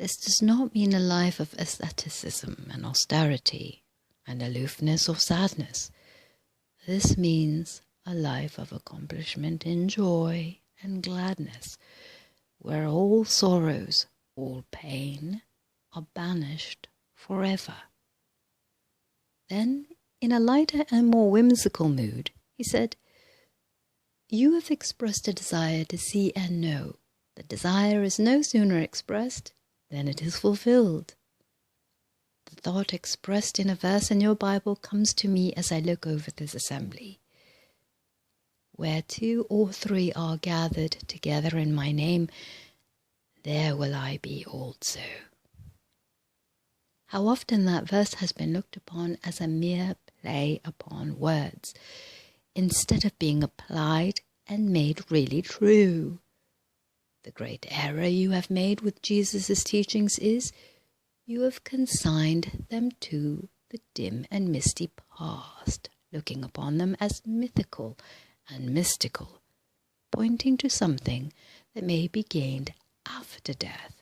This does not mean a life of asceticism and austerity and aloofness or sadness. This means a life of accomplishment in joy and gladness, where all sorrows, all pain are banished forever. Then, in a lighter and more whimsical mood, he said, "You have expressed a desire to see and know. The desire is no sooner expressed than it is fulfilled. The thought expressed in a verse in your Bible comes to me as I look over this assembly. Where 2 or 3 are gathered together in my name, there will I be also." How often that verse has been looked upon as a mere play upon words, instead of being applied and made really true. The great error you have made with Jesus' teachings is you have consigned them to the dim and misty past, looking upon them as mythical and mystical, pointing to something that may be gained after death,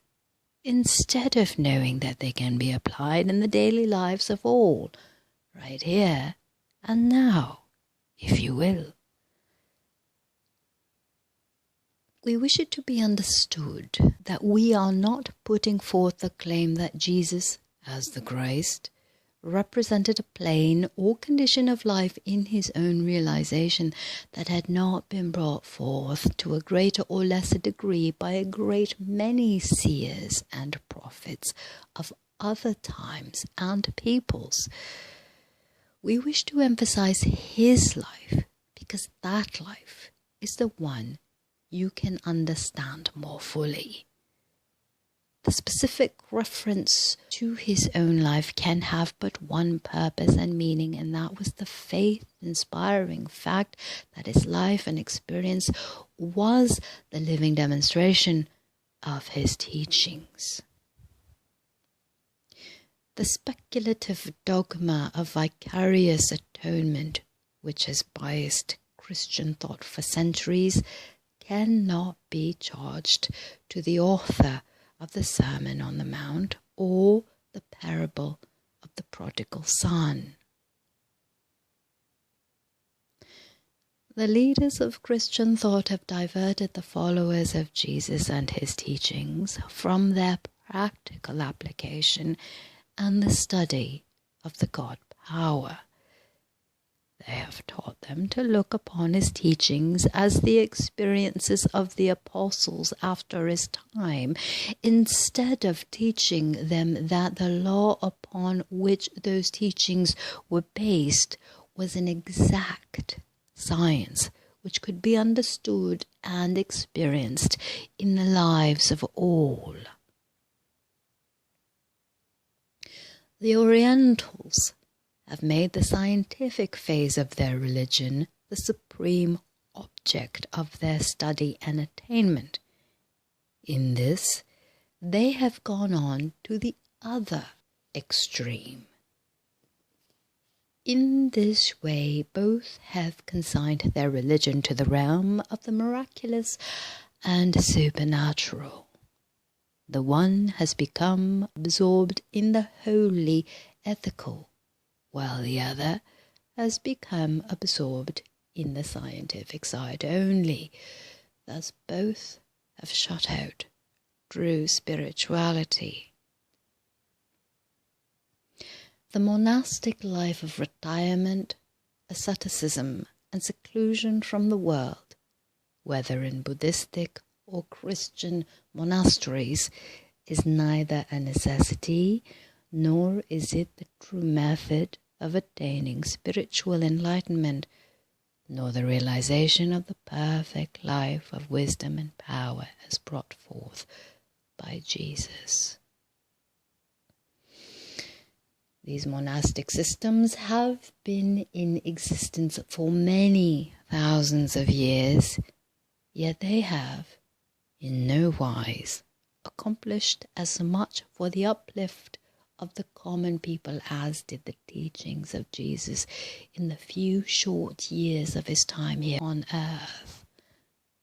instead of knowing that they can be applied in the daily lives of all, right here and now, if you will. We wish it to be understood that we are not putting forth the claim that Jesus, as the Christ, represented a plane or condition of life in his own realization that had not been brought forth to a greater or lesser degree by a great many seers and prophets of other times and peoples. We wish to emphasize his life because that life is the one you can understand more fully. The specific reference to his own life can have but one purpose and meaning, and that was the faith-inspiring fact that his life and experience was the living demonstration of his teachings. The speculative dogma of vicarious atonement, which has biased Christian thought for centuries, cannot be charged to the author of the Sermon on the Mount or the parable of the Prodigal Son. The leaders of Christian thought have diverted the followers of Jesus and his teachings from their practical application and the study of the God power. They have taught them to look upon his teachings as the experiences of the apostles after his time, instead of teaching them that the law upon which those teachings were based was an exact science which could be understood and experienced in the lives of all. The Orientals have made the scientific phase of their religion the supreme object of their study and attainment. In this, they have gone on to the other extreme. In this way, both have consigned their religion to the realm of the miraculous and supernatural. The one has become absorbed in the holy, ethical, while the other has become absorbed in the scientific side only. Thus both have shut out true spirituality. The monastic life of retirement, asceticism, and seclusion from the world, whether in Buddhistic or Christian monasteries, is neither a necessity nor is it the true method of attaining spiritual enlightenment, nor the realization of the perfect life of wisdom and power as brought forth by Jesus. These monastic systems have been in existence for many thousands of years, yet they have, in no wise, accomplished as much for the uplift of the common people as did the teachings of Jesus in the few short years of his time here on earth.